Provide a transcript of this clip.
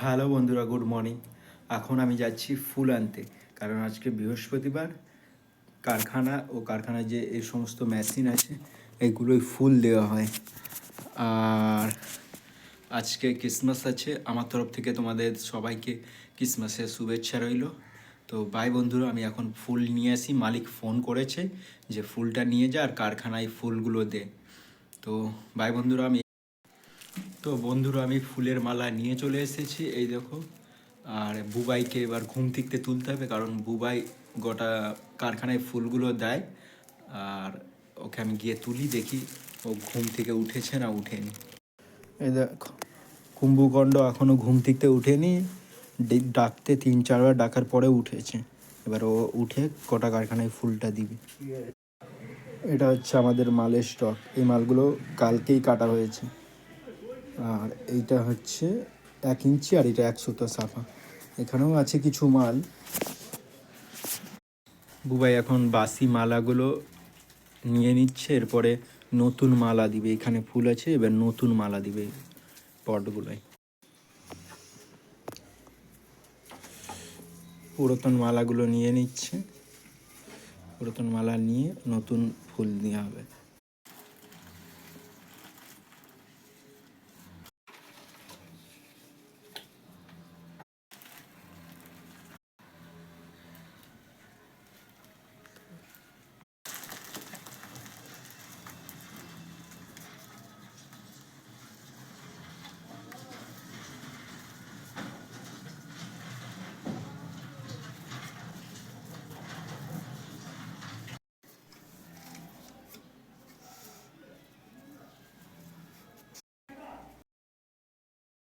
Hello বন্ধুরা, good morning. এখন আমি যাচ্ছি ফুল আনতে, কারণ আজকে বৃহস্পতিবার। কারখানায় যে এই সমস্ত মেশিন আছে এইগুলোই ফুল দেওয়া হয়। আর আজকে ক্রিসমাস আছে, আমার তরফ থেকে তোমাদের সবাইকে ক্রিসমাসের শুভেচ্ছা রইল। তো বাই বন্ধুরা, আমি এখন ফুল নিয়ে আসি। মালিক ফোন করেছে যে ফুলটা নিয়ে যা আর কারখানায় ফুলগুলো দে। তো বাই বন্ধুরা, আমি ফুলের মালা নিয়ে চলে এসেছি, এই দেখো। আর বুবাইকে এবার ঘুম থেকে তুলতে হবে, কারণ বুবাই গোটা কারখানায় ফুলগুলো দেয়। আর ওকে আমি গিয়ে তুলি, দেখি ও ঘুম থেকে উঠেছে না উঠেনি। এই দেখো, কুম্ভকণ্ড এখনও ঘুম থেকে উঠেনি। ডাকতে 3-4 বার ডাকার পরে উঠেছে। এবার ও উঠে গোটা কারখানায় ফুলটা দিবে। এটা হচ্ছে আমাদের মালের স্টক। এই মালগুলো কালকেই কাটা হয়েছে। আর এইটা হচ্ছে 1 ইঞ্চি, আর এটা 1 সুতো সাফা। এখানেও আছে কিছু মাল। বুবাই এখন বাসি মালাগুলো নিয়ে নিচ্ছে, এরপরে নতুন মালা দিবে। এখানে ফুল আছে, এবার নতুন মালা দিবে পটগুলোয়। পুরাতন মালাগুলো নিয়ে নিচ্ছে, পুরাতন মালা নিয়ে নতুন ফুল দেওয়া হবে।